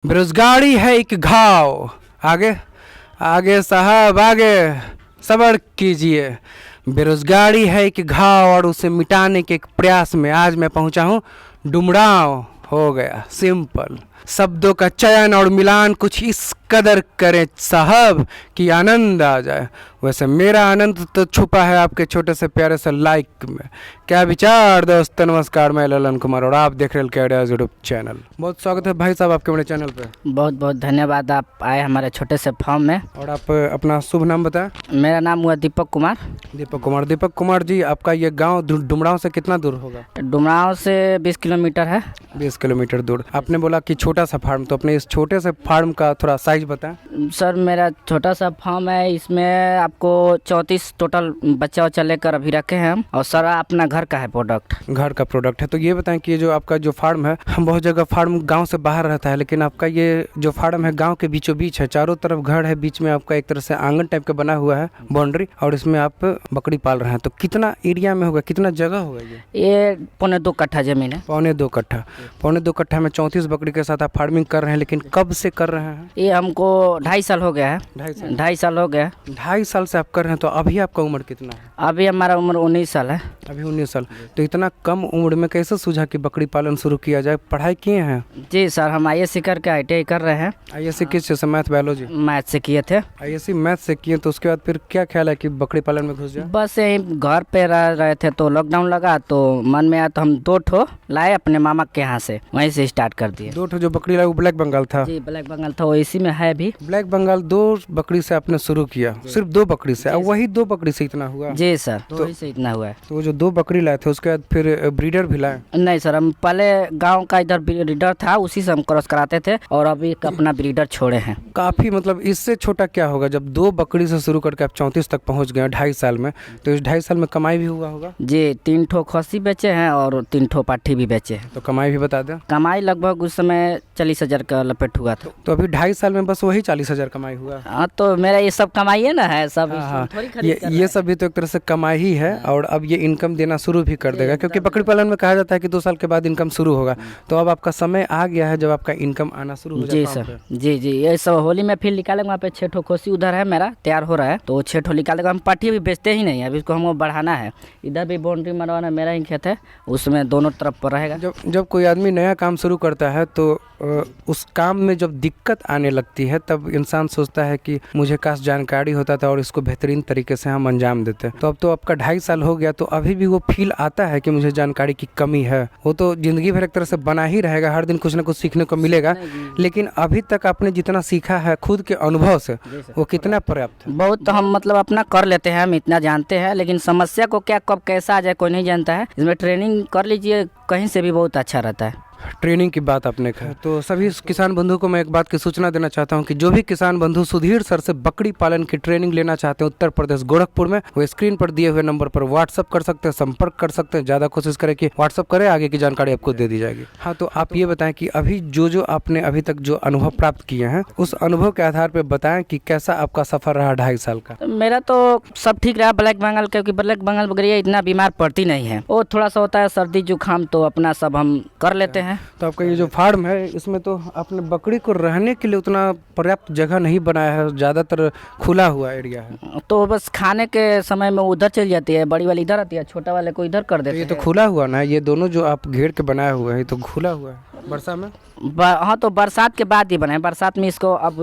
बेरोजगारी है एक घाव। आगे आगे साहब आगे सब्र कीजिए। बेरोजगारी है एक घाव और उसे मिटाने के एक प्रयास में आज मैं पहुंचा हूं डुमरांव। हो गया सिंपल। शब्दों का चयन और मिलान कुछ इस कदर करें साहब कि आनंद आ जाए। वैसे मेरा आनंद तो छुपा है आपके छोटे से प्यारे से लाइक में। क्या विचार दोस्त, नमस्कार, मैं ललन कुमार और आप देख रहे हैं आइडियाज यूट्यूब चैनल। बहुत स्वागत है भाई साहब आपके मेरे चैनल पे। बहुत बहुत धन्यवाद, आप आए हमारे छोटे से फॉर्म में। और आप अपना शुभ नाम बताएं। मेरा नाम हुआ दीपक कुमार। दीपक कुमार जी, आपका ये गांव डुमरांव से कितना दूर होगा? डुमरांव से 20 किलोमीटर है। 20 किलोमीटर दूर। आपने बोला कि छोटा सा फार्म, तो अपने इस छोटे से फार्म का थोड़ा साइज बताएं। सर मेरा छोटा सा फार्म है, इसमें आपको 34 टोटल बच्चा वच्चा लेकर अभी रखे हैं हम। और सर अपना घर का है प्रोडक्ट। घर का प्रोडक्ट है। तो ये बताएं कि ये जो आपका जो फार्म है, हम बहुत जगह फार्म गांव से बाहर रहता है, लेकिन आपका ये जो फार्म है गांव के बीचों बीच है, चारों तरफ घर है, बीच में आपका एक तरह से आंगन टाइप का बना हुआ है, बाउंड्री, और इसमें आप बकरी पाल रहे हैं। तो कितना एरिया में होगा, कितना जगह होगा ये 2.25 कट्ठा जमीन है। 2.25 कट्ठा। 2.25 कट्ठा में 34 बकरी के साथ आप फार्मिंग कर रहे हैं, लेकिन कब से कर रहे हैं? ये हमको 2.5 साल हो गया है। 2.5 साल हो गया। 2.5 साल से आप कर रहे हैं। तो अभी आपका उम्र कितना है? अभी हमारा उम्र 19 साल है। अभी 19 साल। तो इतना कम उम्र में कैसे सूझा कि बकरी पालन शुरू किया जाए? पढ़ाई किए हैं? जी सर, हम ISC करके ITI कर रहे हैं। ISC किस चीज़ से? Math biology? मैथ से किए थे। ISC मैथ से किए, तो उसके बाद फिर क्या ख्याल है कि बकरी पालन में घुस जाए? बस यही घर पे रह रहे थे तो लॉकडाउन लगा तो मन में आया, तो हम 2 ठो लाए अपने मामा के यहाँ से, वहीं से स्टार्ट कर दिए। 2 ठो जो बकरी लाए वो ब्लैक बंगाल था? जी ब्लैक बंगाल था, वो इसी में है भी। ब्लैक बंगाल 2 बकरी से आपने शुरू किया? सिर्फ 2 बकरी से? और वही 2 बकरी से इतना हुआ? जी सर, तो वही से इतना हुआ है। तो वो जो 2 बकरी लाए थे उसके बाद फिर ब्रीडर भी लाए? नहीं सर, हम पहले गांव का इधर ब्रीडर था, उसी से हम क्रॉस कराते थे, और अभी अपना ब्रीडर छोड़े हैं। काफ़ी, मतलब इससे छोटा क्या होगा जब 2 बकरी से शुरू करके आप 34 तक पहुंच गए 2.5 साल में। तो इस 2.5 साल में कमाई भी हुआ होगा? जी 3 ठो खस्सी बेचे हैं और 3 ठो पाठी भी बेचे हैं। तो कमाई भी बता दें। कमाई लगभग उस समय 40,000 का लपेट हुआ था। तो अभी 2.5 साल में बस वही 40,000 कमाई हुआ? हाँ, तो मेरा ये सब कमाई है ना, है सब। हाँ, थोड़ी खरीद कर ये सब भी तो एक तरह से कमाई ही है। और अब ये इनकम देना शुरू भी कर देगा, क्योंकि बकरी पालन में कहा जाता है कि 2 साल के बाद इनकम शुरू होगा। तो अब आपका समय आ गया है जब आपका इनकम आना शुरू हो जाएगा। जी सर, जी जी, ये सब होली में फिर निकालेंगे। वहाँ पे 6 ठो खोसी उधर है, मेरा तैयार हो रहा है, तो 6 ठो निकालेगा। हम पाठी भी बेचते ही नहीं है, अभी इसको हमको बढ़ाना है। इधर भी बाउंड्री मरवाना, मेरा ही खेत है, उसमें दोनों तरफ पर रहेगा। जब कोई आदमी नया काम शुरू करता है तो उस काम में जब दिक्कत आने लगती है तब इंसान सोचता है कि मुझे काश जानकारी होता था और इसको बेहतरीन तरीके से हम अंजाम देते। तो अब तो आपका 2.5 साल हो गया, तो अभी भी वो फील आता है कि मुझे जानकारी की कमी है? वो तो जिंदगी भर एक तरह से बना ही रहेगा, हर दिन कुछ ना कुछ सीखने को मिलेगा। लेकिन अभी तक आपने जितना सीखा है खुद के अनुभव से, वो कितना पर्याप्त है? बहुत तो हम मतलब अपना कर लेते हैं, हम इतना जानते हैं, लेकिन समस्या को क्या कब कैसा आ जाए कोई नहीं जानता है। इसमें ट्रेनिंग कर लीजिए कहीं से भी, बहुत अच्छा रहता है। ट्रेनिंग की बात आपने कहा, तो सभी किसान बंधु को मैं एक बात की सूचना देना चाहता हूं कि जो भी किसान बंधु सुधीर सर से बकरी पालन की ट्रेनिंग लेना चाहते हैं उत्तर प्रदेश गोरखपुर में, वो स्क्रीन पर दिए हुए नंबर पर व्हाट्सअप कर सकते हैं, संपर्क कर सकते हैं। ज़्यादा कोशिश करें कि व्हाट्सअप करें, आगे की जानकारी आपको दे दी जाएगी। हाँ, तो आप ये बताएं कि अभी जो आपने अभी तक जो अनुभव प्राप्त किए हैं उस अनुभव के आधार पर बताएं कि कैसा आपका सफर रहा 2.5 साल का। मेरा तो सब ठीक रहा ब्लैक बंगाल, क्योंकि ब्लैक बंगाल बकरियाँ इतना बीमार पड़ती नहीं है। वो थोड़ा सा होता है सर्दी जुकाम, तो अपना सब हम कर लेते हैं। तो आपका ये जो फार्म है इसमें तो आपने बकरी को रहने के लिए उतना पर्याप्त जगह नहीं बनाया है, ज़्यादातर खुला हुआ एरिया है। तो बस खाने के समय में उधर चल जाती है, बड़ी वाली इधर आती है, छोटा वाले को इधर कर देते हैं। ये तो खुला हुआ ना, ये दोनों जो आप घेर के बनाया हुआ है तो खुला हुआ है। वर्षा में हाँ, तो बरसात के बाद ही बनाए। बरसात में इसको अब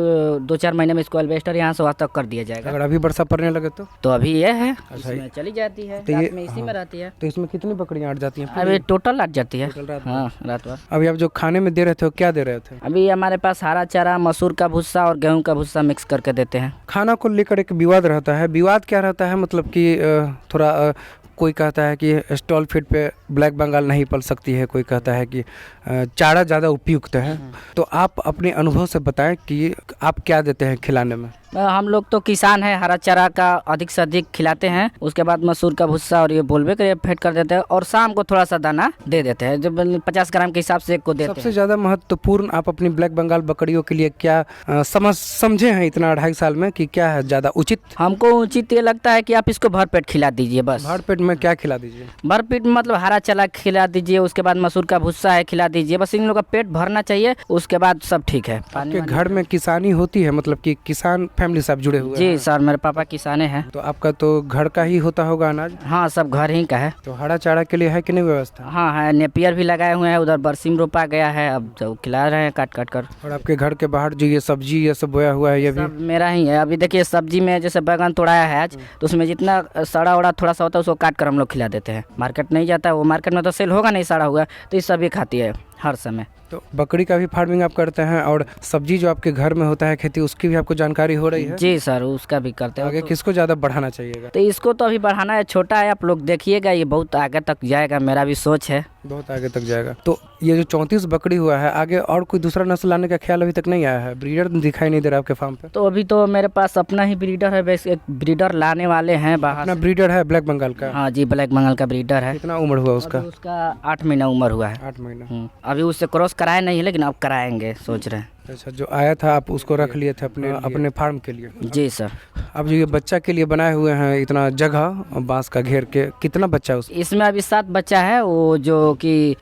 2-4 महीने में इसको एल्वेस्टर यहाँ से वहाँ तक कर दिया जाएगा। अगर अभी वर्षा पड़ने लगे तो अभी ये है, अच्छा, इसमें चली जाती है, तो रात में इसी में रहती है। तो इसमें कितनी बकरियां अट जाती हैं? अभी टोटल अट जाती है। रात हाँ, रात भर। अभी आप जो खाने में दे रहे थे वो क्या दे रहे थे? अभी हमारे पास हरा चारा, मसूर का भुस्सा और गेहूं का भुस्सा मिक्स करके देते हैं। खाना को लेकर एक विवाद रहता है। विवाद क्या रहता है? मतलब कि थोड़ा कोई कहता है कि स्टॉल फीड पे ब्लैक बंगाल नहीं पल सकती है, कोई कहता है कि चारा ज़्यादा उपयुक्त है। तो आप अपने अनुभव से बताएं कि आप क्या देते हैं खिलाने में? हम लोग तो किसान हैं, हरा चारा का अधिक से अधिक खिलाते हैं, उसके बाद मसूर का भुस्सा और ये बोलबे कर फेंट कर देते हैं, और शाम को थोड़ा सा दाना दे देते हैं, जब 50 ग्राम के हिसाब से एक को देते सबसे हैं। ज़्यादा महत्वपूर्ण आप अपनी ब्लैक बंगाल बकरियों के लिए क्या समझे हैं इतना 2.5 साल में कि क्या है ज़्यादा उचित? हमको उचित ये लगता है कि आप इसको भरपेट खिला दीजिए बस। भरपेट में क्या खिला दीजिए? भरपेट मतलब हरा चारा खिला दीजिए, उसके बाद मसूर का भुस्सा है खिला दीजिए, बस इन लोगों का पेट भरना चाहिए, उसके बाद सब ठीक है। आपके घर में किसानी होती है, मतलब कि किसान फैमिली से आप जुड़े हुए हैं? जी सर, मेरे पापा किसाने हैं। तो आपका तो घर का ही होता होगा अनाज? हाँ, सब घर ही का है। तो हरा चारा के लिए है कि नहीं व्यवस्था? हाँ है, नेपियर भी लगाए हुए हैं, उधर बरसीम रोपा गया है, अब जो खिला रहे हैं काट काट कर। और आपके घर के बाहर जो ये सब्जी ये सब बोया हुआ है ये भी? सब मेरा ही है। अभी देखिए सब्जी में जैसे बैगन तोड़ाया है आज, तो उसमें जितना सड़ा उड़ा थोड़ा सा होता है उसको काट कर हम लोग खिला देते हैं। मार्केट नहीं जाता है, वो मार्केट में तो सेल होगा नहीं सड़ा हुआ, तो ये सभी खाती है हर समय। तो बकरी का भी फार्मिंग आप करते हैं, और सब्जी जो आपके घर में होता है खेती, उसकी भी आपको जानकारी हो रही है? जी सर, उसका भी करते हैं। आगे किसको ज़्यादा बढ़ाना चाहिएगा? तो इसको तो अभी बढ़ाना है, छोटा है, आप लोग देखिएगा ये बहुत आगे तक जाएगा, मेरा भी सोच है। बहुत आगे तक जाएगा। तो ये जो 34 बकरी हुआ है, आगे और कोई दूसरा नस्ल लाने का ख्याल अभी तक नहीं आया है? ब्रीडर दिखाई नहीं दे रहा आपके फार्म पे? तो अभी तो मेरे पास अपना ही ब्रीडर है, वैसे एक ब्रीडर लाने वाले हैं बाहर अपना से। ब्रीडर है ब्लैक बंगाल का? हाँ जी, ब्लैक बंगाल का ब्रीडर है। कितना उम्र हुआ उसका? अभी उसका 8 महीना उम्र हुआ है। 8 महीना। अभी उससे क्रॉस कराया नहीं है, लेकिन अब कराएंगे सोच रहे हैं। अच्छा, जो आया था आप उसको रख लिए थे अपने फार्म के लिए? जी सर। अब जो ये बच्चा के लिए बनाए हुए हैं इतना जगह बांस का घेर के, कितना बच्चा है उसमें? इसमें अभी 7 बच्चा है, वो जो कि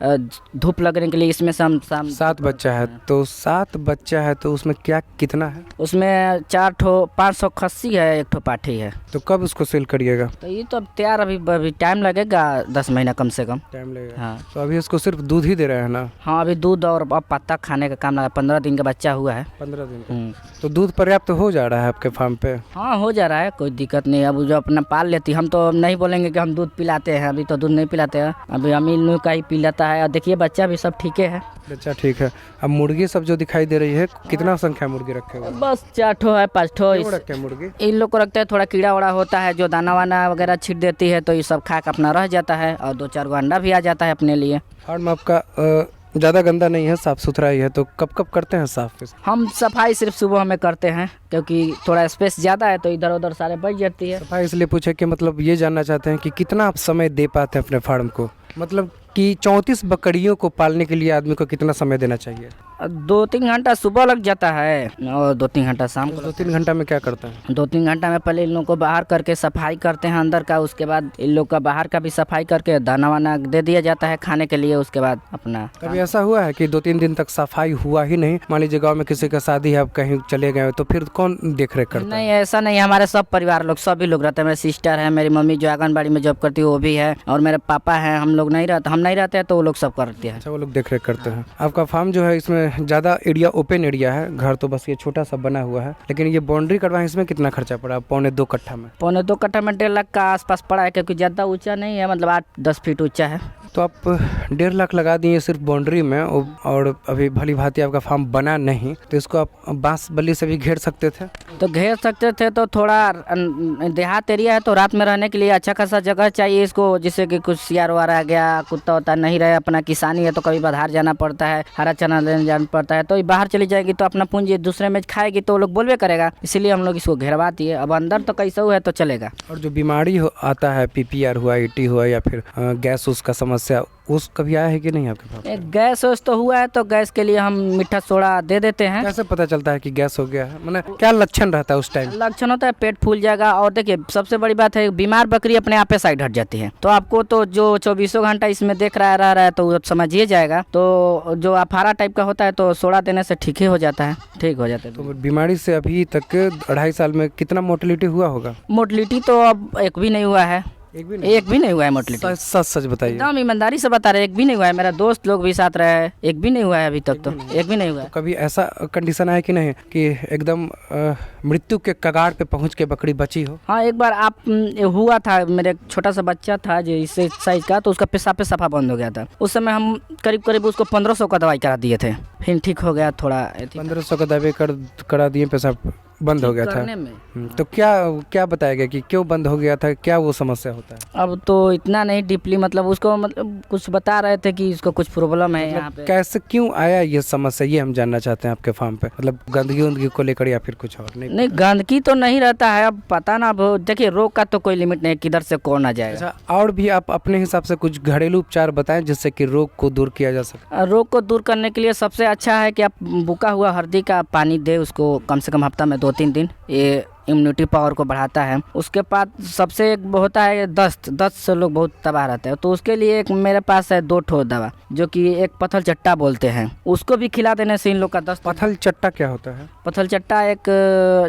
धूप लगने के लिए इसमें शाम 7 बच्चा है। तो 7 बच्चा है तो उसमें क्या कितना है? उसमें 4 ठो 500 खस्सी है, 1 ठो पाठी है। तो कब उसको सेल करिएगा? तो ये तो अब तैयार, अभी टाइम लगेगा 10 महीना कम से कम। टाइम लगेगा। हाँ तो अभी उसको सिर्फ दूध ही दे रहे हैं ना? हाँ, अभी दूध और अब पत्ता खाने का काम लगा। 15 दिन का बच्चा हुआ है। 15 दिन। तो दूध पर्याप्त हो जा रहा है आपके फार्म पे? हाँ, हो जा रहा है, कोई दिक्कत नहीं। अब जो अपना पाल लेती, हम तो नहीं बोलेंगे कि हम दूध पिलाते हैं, अभी तो दूध नहीं पिलाते हैं, अभी अमील का ही पी लेता है। और देखिए बच्चा भी सब ठीक है। अच्छा ठीक है। अब मुर्गी सब जो दिखाई दे रही है, कितना संख्या मुर्गी रखे हुए? बस 4 ठो है, 5 ठो क्यों रखे हैं मुर्गी? इन लोग को रखते हैं, थोड़ा कीड़ा उड़ा होता है, जो दाना वाना वगैरह छीट देती है, तो ये सब खा के अपना रह जाता है, और 2-4 गो अंडा भी आ जाता है अपने लिए। फार्म आपका ज़्यादा गंदा नहीं है, साफ़ सुथरा ही है। तो कब कब करते हैं साफ़? हम सफाई सिर्फ सुबह में करते हैं, क्योंकि थोड़ा स्पेस ज़्यादा है, तो इधर उधर सारे बढ़ जाती है। सफाई इसलिए पूछे कि मतलब ये जानना चाहते हैं कि कितना आप समय दे पाते हैं अपने फार्म को, मतलब कि 34 बकरियों को पालने के लिए आदमी को कितना समय देना चाहिए? 2-3 घंटा सुबह लग जाता है, और 2-3 घंटा शाम को। 2-3 घंटा में क्या करते हैं? 2-3 घंटा में पहले इन लोग को बाहर करके सफाई करते हैं अंदर का, उसके बाद इन लोग का बाहर का भी सफाई करके दाना वाना दे दिया जाता है खाने के लिए। उसके बाद अपना कभी ऐसा हुआ है कि 2-3 दिन तक सफाई हुआ ही नहीं? मान लीजिए गांव में किसी का शादी है, आप कहीं चले गए, तो फिर कौन देख रेख करता है? नहीं, ऐसा नहीं है, हमारे सब परिवार लोग सभी लोग रहते हैं। मेरी सिस्टर है, मेरी मम्मी जो आंगनबाड़ी में जॉब करती है वो भी है, और मेरे पापा हैं। हम नहीं रहते हैं तो वो लोग सब करते हैं। अच्छा, वो लोग देख रेख करते हैं। आपका फार्म जो है इसमें ज़्यादा एरिया ओपन एरिया है, घर तो बस ये छोटा सा बना हुआ है, लेकिन ये बाउंड्री करवाएं, इसमें कितना खर्चा पड़ा? 2.25 कट्ठा में? 2.25 कट्ठा में 1.5 लाख का आसपास पड़ा है, क्योंकि ज़्यादा ऊंचा नहीं है, मतलब 8-10 फीट ऊंचा है। तो आप 1.5 लाख लगा दिए सिर्फ बाउंड्री में, और अभी भली भांति आपका फार्म बना नहीं, तो इसको आप बांस बल्ली से भी घेर सकते थे? तो घेर सकते थे, तो थोड़ा देहात एरिया है, तो रात में रहने के लिए अच्छा खासा जगह चाहिए इसको, जिससे कि कुछ सियार वार आ गया, कुत्ता वत्ता नहीं रहे। अपना किसानी है तो कभी बाहर जाना पड़ता है, हरा चना लेने जाना पड़ता है, तो ये बाहर चली जाएगी तो अपना पूंजी दूसरे में खाएगी, तो लोग बोलबे करेगा, इसलिए हम लोग इसको घेरवा दिए। अब अंदर तो कैसे है तो चलेगा। और जो बीमारी आता है, PPR हुआ, ET हुआ, या फिर गैस उसका समस्या, उस कभी आया है कि नहीं आपके पास? एक गैस वैस तो हुआ है, तो गैस के लिए हम मीठा सोडा दे देते हैं। कैसे पता चलता है कि गैस हो गया है? मैंने क्या लक्षण रहता है उस टाइम? लक्षण होता है पेट फूल जाएगा, और देखिए सबसे बड़ी बात है, बीमार बकरी अपने आप पे साइड हट जाती है, तो आपको तो जो 24 घंटा इसमें देख रहा है तो वो समझिए जाएगा। तो जो अफारा टाइप का होता है, तो सोडा देने से ठीक ही हो जाता है, ठीक हो जाता है। तो बीमारी से अभी तक 2.5 साल में कितना मोर्टेलिटी हुआ होगा? मोर्टेलिटी तो अब एक भी नहीं हुआ है, एक भी नहीं हुआ है मोर्टेलिटी। सच बताइए। एकदम ईमानदारी से बता रहे, एक भी नहीं हुआ है। मेरा दोस्त लोग भी साथ रहे हैं, एक भी नहीं हुआ है अभी तक, तो एक भी नहीं हुआ है। कभी ऐसा कंडीशन आया कि नहीं कि एकदम मृत्यु के कगार पे पहुंच के बकरी बची हो? हाँ, एक बार हुआ था, मेरे छोटा सा बच्चा था जो इस साइज का, तो उसका पेशाब पे सफा बंद हो गया था। उस समय हम करीब उसको 1500 का दवाई करा दिए थे, फिर ठीक हो गया थोड़ा। 1500 का दवाई करा दिए, पेशाब बंद हो गया था। करने में तो क्या क्या बताया गया कि क्यों बंद हो गया था, क्या वो समस्या होता है? अब तो इतना नहीं डीपली, मतलब उसको मतलब कुछ बता रहे थे कि इसको कुछ प्रॉब्लम है यहाँ पे। कैसे क्यों आया ये समस्या, ये हम जानना चाहते हैं आपके फार्म पे। मतलब गंदगी उंदगी को लेकर या फिर कुछ और? नहीं, गंदगी तो नहीं रहता है, अब पता ना, अब देखिए रोग का तो कोई लिमिट नहीं, किधर से कौन आ जाएगा। अच्छा, और भी आप अपने हिसाब से कुछ घरेलू उपचार बताएं जिससे कि रोग को दूर किया जा सके। रोग को दूर करने के लिए सबसे अच्छा है कि आप बुका हुआ हल्दी का पानी दे उसको, कम से कम हफ्ता में 2-3 दिन, ये इम्यूनिटी पावर को बढ़ाता है। उसके बाद सबसे एक होता है दस्त से लोग बहुत तबाह रहते हैं, तो उसके लिए एक मेरे पास है 2 ठो दवा, जो कि एक पथल चट्टा बोलते हैं, उसको भी खिला देने से इन लोग का दस्त। पथल चट्टा क्या होता है? पथल चट्टा एक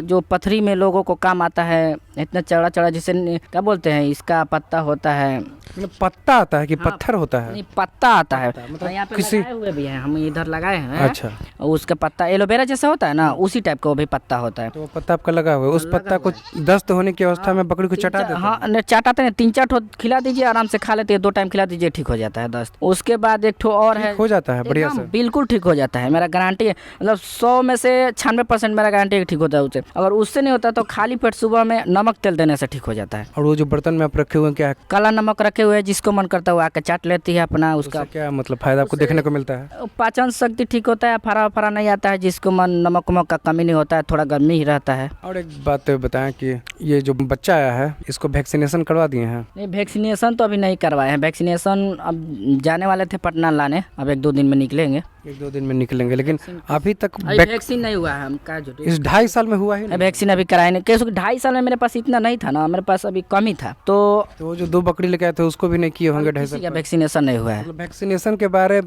जो पथरी में लोगों को काम आता है, इतना चौड़ा चौड़ा, जिसे क्या बोलते हैं, इसका पत्ता होता है। मतलब पत्ता आता है कि हाँ, पत्थर होता है? नहीं, पत्ता आता है। मतलब यहाँ पे किसी लगाए हुए भी हैं, हम इधर लगाए हैं। अच्छा, और उसका पत्ता एलोवेरा जैसा होता है ना, उसी टाइप का वो भी पत्ता होता है। तो वो पत्ता आपका लगा हुआ है, उस पत्ता को दस्त होने की अवस्था में बकरी को चटा देते हैं? हाँ, चाटाते हैं, 3-4 ठो खिला दीजिए, आराम से खा लेते हैं, 2 टाइम खिला दीजिए, ठीक हो जाता है दस्त। उसके बाद एक ठो और है, हो जाता है बढ़िया एकदम से? बिल्कुल ठीक हो जाता है, मेरा गारंटी है। मतलब 100 में से 96% मेरा गारंटी है कि ठीक होता है उससे। अगर उससे नहीं होता तो खाली पेट सुबह में नमक तेल देने से ठीक हो जाता है। और वो जो बर्तन में आप रखे हुए हैं क्या है? काला नमक रखे हुए हैं, जिसको मन करता है वो आके चाट लेती है अपना। उसका उससे क्या मतलब फायदा आपको देखने को मिलता है? पाचन शक्ति ठीक होता है, फरा फरा नहीं आता है, जिसको मन नमक वमक का कमी नहीं होता है, थोड़ा गर्मी ही रहता है। और एक बात बताएं कि ये जो बच्चा आया है इसको वैक्सीनेशन करवा दिए हैं? नहीं, वैक्सीनेशन तो अभी नहीं करवाए हैं। वैक्सीनेशन अब जाने वाले थे पटना लाने, अब 1-2 दिन में निकलेंगे। 1-2 दिन में निकलेंगे, लेकिन अभी तक अभी वैक्सीन नहीं हुआ है, हम क्या झूठ। इस 2.5 साल में हुआ ही नहीं? वैक्सीन अभी कराए नहीं, क्योंकि 2.5 साल में मेरे पास इतना नहीं था ना, मेरे पास अभी कम ही था। तो वो जो 2 बकरी लेके आए थे उसको भी नहीं किए होंगे 2.5 किसी साल? का वैक्सीनेशन नहीं हुआ है। मतलब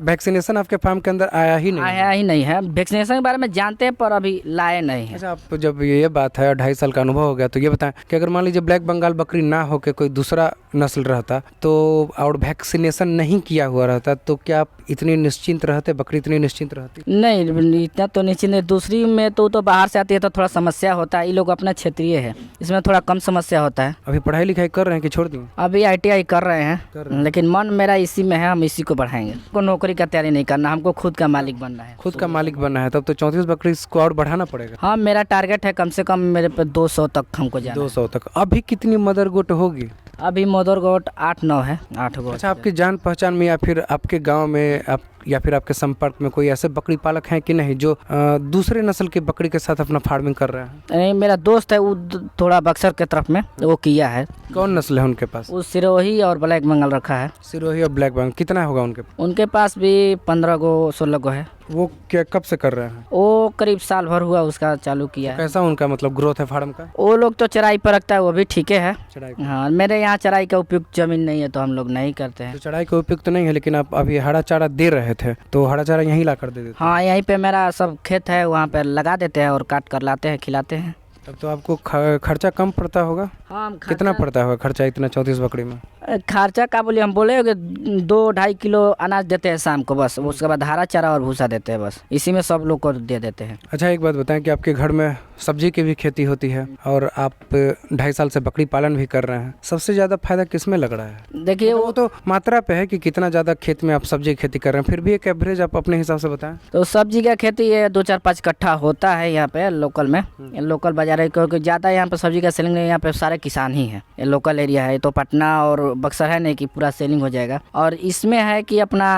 वैक्सीनेशन आपके फार्म के अंदर आया ही नहीं? आया ही नहीं है। वैक्सीनेशन के बारे में जानते हैं पर अभी लाए नहीं है। अच्छा, आप जब ये बात है 2.5 साल का अनुभव हो गया, तो ये बताएं कि अगर मान लीजिए ब्लैक बंगाल बकरी ना हो के कोई दूसरा नस्ल रहता तो और वैक्सीनेशन नहीं किया हुआ रहता, तो क्या आप इतनी निश्चिंत रहते, बकरी इतनी निश्चिंत रहती? नहीं, इतना तो निश्चित नहीं। दूसरी में तो बाहर से आती है तो थोड़ा समस्या होता है, ये लोग अपना क्षेत्रीय है, इसमें थोड़ा कम समस्या होता है। अभी पढ़ाई लिखाई कर रहे हैं कि छोड़ दिए? अभी ITI कर रहे हैं, कर रहे हैं। लेकिन मन मेरा इसी में है, हम इसी को बढ़ाएंगे। को नौकरी का तैयारी नहीं करना, हमको खुद का मालिक बनना है। खुद का मालिक बनना है, तब तो 34 बकरी को और बढ़ाना पड़ेगा। हाँ, मेरा टारगेट है कम से कम मेरे पे 200 तक हमको जाना 200 तक। अभी कितनी मदर गोट होगी? है। अभी मदर गोट 8-9 है, 8 गोट। अच्छा, आपकी जान पहचान में या फिर आपके गांव में आप या फिर आपके संपर्क में कोई ऐसे बकरी पालक हैं कि नहीं जो दूसरे नस्ल की बकरी के साथ अपना फार्मिंग कर रहे हैं? नहीं, मेरा दोस्त है वो थोड़ा बक्सर के तरफ में, वो किया है। कौन नस्ल है उनके पास? वो सिरोही और ब्लैक बंगाल रखा है। सिरोही और ब्लैक बंगाल। कितना होगा उनके पास? उनके पास भी 15 गो 16 गो है। वो क्या कब से कर रहे हैं? वो करीब साल भर हुआ उसका चालू किया है। कैसा उनका मतलब ग्रोथ है फार्म का? वो लोग तो चराई पर रखता है, वो भी ठीक है। चढ़ाई हाँ, मेरे यहाँ चराई का उपयुक्त जमीन नहीं है तो हम लोग नहीं करते हैं। तो चढ़ाई के उपयुक्त तो नहीं है, लेकिन आप अभी हरा चारा दे रहे थे तो हरा चारा यहीं ला कर दे देते? हाँ, यहीं पे मेरा सब खेत है, वहाँ पे लगा देते हैं और काट कर लाते हैं, खिलाते हैं। तब तो आपको खर्चा कम पड़ता होगा? हाँ, कितना पड़ता होगा खर्चा इतना 34 बकरी में? खर्चा का बोलिए, हम बोले कि 2-2.5 किलो अनाज देते हैं शाम को बस, उसके बाद हरा चारा और भूसा देते हैं, बस इसी में सब लोग को दे देते हैं। अच्छा, एक बात बताएं कि आपके घर में सब्जी की भी खेती होती है और आप 2.5 साल से बकरी पालन भी कर रहे हैं, सबसे ज़्यादा फायदा किस में लग रहा है? देखिए, वो तो मात्रा पे है कि कितना ज़्यादा खेत में आप सब्जी की खेती कर रहे हैं, फिर भी एक एवरेज आप अपने हिसाब से बताएं। तो सब्जी का खेती ये 2-4-5 कट्ठा होता है यहाँ पे लोकल में, लोकल बाजार है, क्योंकि ज़्यादा यहाँ पे सब्जी का सेलिंग नहीं, यहाँ पे सारे किसान ही हैं, ये लोकल एरिया है। तो पटना और बक्सर है नहीं कि पूरा सेलिंग हो जाएगा। और इसमें है कि अपना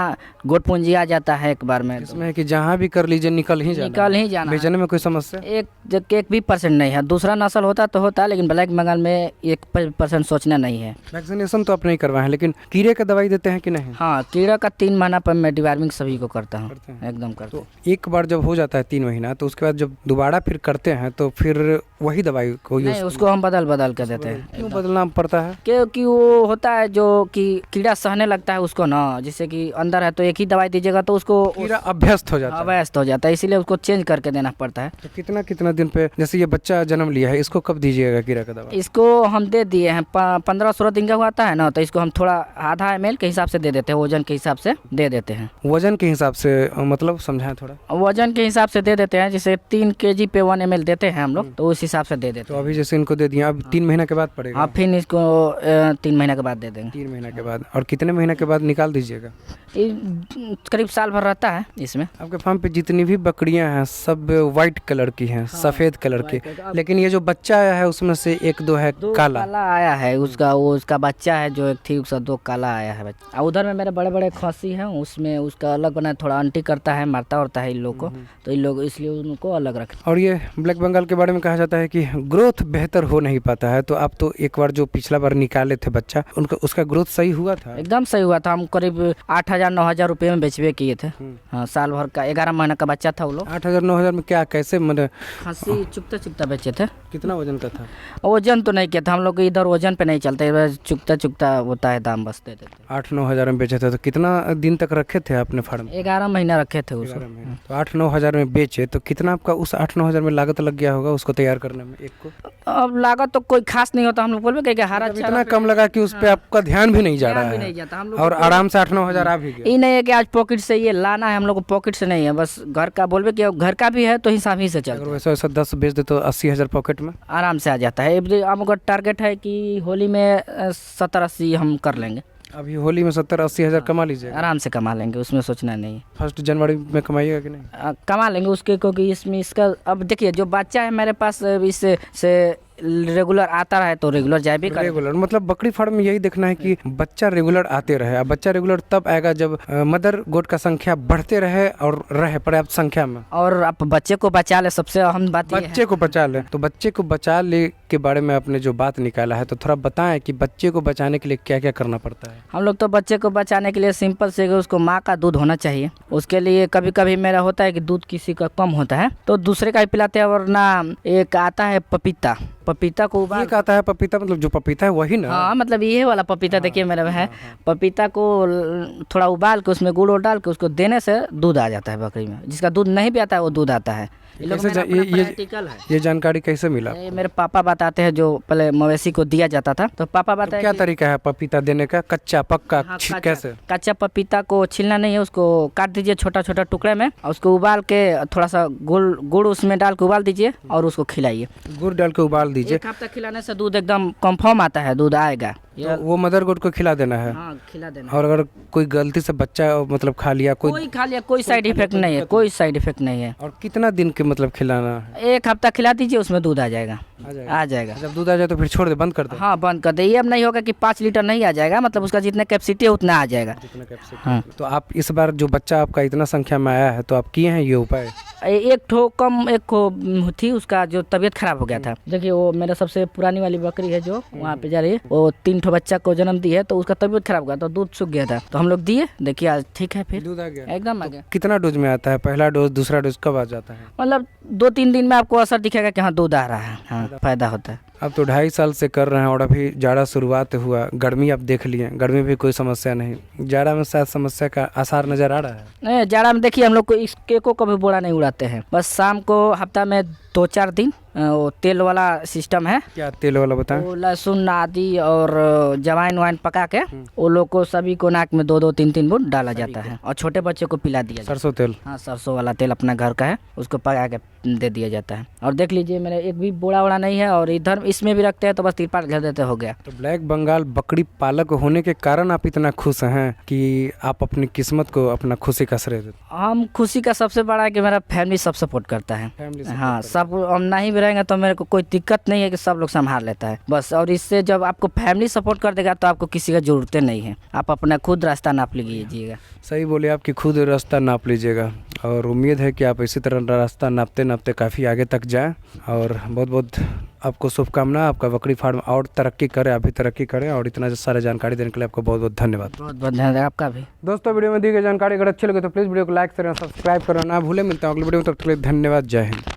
गोट पूंजी आ जाता है एक बार में, इसमें है कि जहाँ भी कर लीजिए निकल ही जाना। बेचने में कोई समस्या? एक भी परसेंट नहीं है। दूसरा नस्ल होता तो होता, लेकिन ब्लैक बंगाल में 1% सोचना नहीं है। वैक्सीनेशन तो आप नहीं करवाए हैं, लेकिन कीड़े का दवाई देते हैं कि नहीं? हाँ, कीड़ा का 3 महीना पर मैं डिवार्मिंग सभी को करता हूँ, करते हैं? एकदम करते तो एक बार जब हो जाता है 3 महीना, तो उसके बाद जब दोबारा फिर करते हैं तो फिर वही दवाई को यूज? नहीं, उसको हम बदल कर देते हैं। क्यों बदलना पड़ता है? क्योंकि वो होता है जो कि कीड़ा सहने लगता है उसको ना, जैसे कि अंदर है तो एक ही दवाई दीजिएगा तो उसको कीड़ा अभ्यस्त हो जाता है। अवयस्त हो जाता है, इसीलिए उसको चेंज करके देना पड़ता है। तो कितना कितना दिन पे, जैसे ये बच्चा जन्म लिया है, इसको कब दीजिएगा कीड़ा का दवा? इसको हम दे दिए हैं 15-16 दिन का हुआ था है ना, तो इसको हम थोड़ा आधा ml के हिसाब से दे देते हैं, वजन के हिसाब से दे देते हैं। वजन के हिसाब से मतलब समझाएं थोड़ा। वजन के हिसाब से दे देते हैं, जैसे 3 kg पे 1 ml देते हैं हम लोग, तो उस हिसाब से दे देते तो अभी जैसे इनको दे दिया, अब 3 महीने के बाद पड़ेगा? हाँ, फिर इसको 3 महीने के बाद दे देंगे। 3 महीने के बाद। और कितने महीने के बाद निकाल दीजिएगा? ये करीब साल भर रहता है इसमें। आपके फार्म पे जितनी भी बकरियां हैं सब वाइट कलर की हैं, सफ़ेद कलर की, लेकिन ये जो बच्चा आया है उसमें से 1-2 है काला। काला आया है उसका, वो उसका बच्चा है जो एक थी, उसका 2 काला आया है बच्चा। और उधर में मेरे बड़े बड़े खस्सी हैं, उसमें उसका अलग बना, थोड़ा अंटी करता है, मारता उड़ता है इन लोग को, तो इन लोग इसलिए उनको अलग रखें। और ये ब्लैक बंगाल के बारे में कहा जाता है कि ग्रोथ बेहतर हो नहीं पाता है, तो आप तो एक बार जो पिछला बार निकाले थे बच्चा, उनका उसका ग्रोथ सही हुआ था? एकदम सही हुआ था। हम करीब 8,000-9,000 रुपये में बेचबे किए थे। हाँ, साल भर का 11 महीना का बच्चा था वो लोग। 8,000-9,000 में क्या कैसे, मतलब खस्सी चुकता चुकता बेचे थे। कितना वजन का था? वजन तो नहीं किया था हम लोग, इधर वजन पे नहीं चलता, इधर चुकता चुकता होता है दाम, बस दे देते। 8-9 हज़ार में बेचे थे, तो कितना दिन तक रखे थे आपने फार्म? 11 महीना रखे थे उसको। 11 महीने। तो 8-9 हज़ार में बेचे, तो कितना आपका उस 8-9 हज़ार में लागत लग गया होगा उसको तैयार करने में, एक को? अब लागत तो कोई खास नहीं होता, हम लोग बोलबे कि हरा इतना कम लगा कि उस पे आपका ध्यान भी नहीं जा रहा भी नहीं है, जाता हम लोग। और आराम से 8-9 हज़ार आ भी गया। ये नहीं है कि आज पॉकेट से ये लाना है, हम लोग को पॉकेट से नहीं है, बस घर का बोलबे कि घर का भी है तो हिसाब ही से अगर चलता है। वैसा वैसा 10 बेच दे तो 80 हज़ार पॉकेट में आराम से आ जाता है। हमको टारगेट है कि होली में 70-80 हम कर लेंगे। अभी होली में 70-80 हज़ार कमा लीजिएगा? आराम से कमा लेंगे, उसमें सोचना नहीं है। 1 जनवरी में कमाइएगा कि नहीं? कमा लेंगे उसके, क्योंकि इसमें इसका अब देखिए जो बच्चा है मेरे पास, इससे से रेगुलर आता रहे तो रेगुलर जाए भी करे। रेगुलर मतलब बकरी फार्म में यही देखना है कि बच्चा रेगुलर आते रहे। अब बच्चा रेगुलर तब आएगा जब मदर गोट का संख्या बढ़ते रहे और रहे पर्याप्त संख्या में, और आप बच्चे को बचा ले, सबसे अहम बात ये है। बच्चे को बचा ले। तो बच्चे को बचा ले के बारे में आपने जो बात निकाला है, तो थोड़ा बताएं कि बच्चे को बचाने के लिए क्या क्या करना पड़ता है? हम लोग तो बच्चे को बचाने के लिए सिंपल से उसको माँ का दूध होना चाहिए। उसके लिए कभी कभी मेरा होता है कि दूध किसी का कम होता है तो दूसरे का ही पिलाते हैं, वरना एक आता है पपीता, पपीता को उबाल, एक आता है पपीता, मतलब जो पपीता है वही ना? हाँ, मतलब ये वाला पपीता देखिए मेरे में है। पपीता को थोड़ा उबाल के उसमें गुड़ डाल के उसको देने से दूध आ जाता है बकरी में। जिसका दूध नहीं भी आता है वो दूध आता है। ये जानकारी कैसे मिला? ये मेरे पापा बताते हैं, जो पहले मवेशी को दिया जाता था तो पापा बताते क्या तरीका है पपीता देने का? कच्चा पक्का? कैसे? कच्चा पपीता को छीलना नहीं है, उसको काट दीजिए छोटा छोटा टुकड़े में, और उसको उबाल के थोड़ा सा गुड़ उसमें डाल के उबाल दीजिए और उसको खिलाइए। गुड़ डाल के उबाल दीजिए। 1 हफ्ता खिलाने से दूध एकदम कंफर्म आता है, दूध आएगा। तो वो मदर गोट को खिला देना है? हाँ, खिला देना। और अगर कोई गलती से बच्चा मतलब खा लिया, कोई साइड इफेक्ट नहीं है, कोई साइड इफेक्ट नहीं है। और कितना दिन के मतलब खिलाना है? 1 हफ्ता खिला दीजिए, उसमें दूध आ जाएगा। आ जाएगा। जब दूध आ जाए तो फिर छोड़ दे, बंद कर दे? हाँ, बंद कर दे। ये अब नहीं होगा कि 5 लीटर नहीं आ जाएगा, मतलब उसका जितना कैपेसिटी है उतना आ जाएगा। हाँ। तो आप इस बार जो बच्चा आपका इतना संख्या में आया है, तो आप किए हैं ये उपाय? एक थी उसका जो तबीयत खराब हो गया था। देखिए वो मेरा सबसे पुरानी वाली बकरी है जो वहाँ पे जा रही है, वो 3 ठो बच्चा को जन्म दी है, तो उसका तबीयत खराब हो गया, तो दूध सूख गया था, तो हम लोग दिए, देखिए आज ठीक है, फिर दूध आ गया, एकदम आ गया। कितना डोज में आता है? पहला डोज, दूसरा डोज कब आ जाता है? मतलब 2-3 दिन में आपको असर दिखेगा कि हाँ दूध आ रहा है। हाँ, फायदा होता है। अब तो 2.5 साल से कर रहे हैं और अभी जाड़ा शुरुआत हुआ, गर्मी आप देख लिए, गर्मी भी कोई समस्या नहीं, जाड़ा में शायद समस्या का आसार नजर आ रहा है? नहीं, जाड़ा में देखिए हम लोग को इस केको कभी बोरा नहीं उड़ाते हैं, बस शाम को हफ्ता में 2-4 दिन वो तेल वाला सिस्टम है। क्या तेल वाला बताएं? वो लहसुन आदि और जवाइन वाइन पका के वो लोग को सभी को नाक में 2-2 3-3 बूंद डाला जाता है और छोटे बच्चे को पिला दिया जाता है। सरसों तेल? हाँ, सरसों वाला तेल अपना घर का है, उसको पका के दे दिया जाता है। और देख लीजिए मेरे एक भी बोड़ा वोड़ा नहीं है, और इधर इसमें भी रखते हैं तो बस तिरपाल घेर देते, हो गया। तो ब्लैक बंगाल बकरी पालक होने के कारण आप इतना खुश हैं कि आप अपनी किस्मत को अपना खुशी का श्रेय देते? हम खुशी का सबसे बड़ा है कि मेरा फैमिली सब सपोर्ट करता है। हाँ, सब हम नहीं भी रहेंगे तो मेरे को कोई दिक्कत नहीं है कि सब लोग संभाल लेता है बस। और इससे जब आपको फैमिली सपोर्ट कर देगा तो आपको किसी का जरूरत नहीं है, आप अपना खुद रास्ता नाप लीजिएगा। सही बोले, आपकी खुद रास्ता नाप लीजिएगा, और उम्मीद है कि आप इसी तरह रास्ता नापते नापते काफ़ी आगे तक जाएं। और बहुत बहुत आपको शुभकामना, आपका बकरी फार्म और तरक्की करे, आप भी तरक्की करें, और इतना सारे जानकारी देने के लिए आपको बहुत बहुत धन्यवाद। बहुत बहुत धन्यवाद आपका भी। दोस्तों, वीडियो में दी गई जानकारी अगर अच्छी लगे तो प्लीज़ वीडियो को लाइक करें, सब्सक्राइब करना ना भूलें। मिलते हैं अगले वीडियो में, तब तक के लिए धन्यवाद। जय हिंद।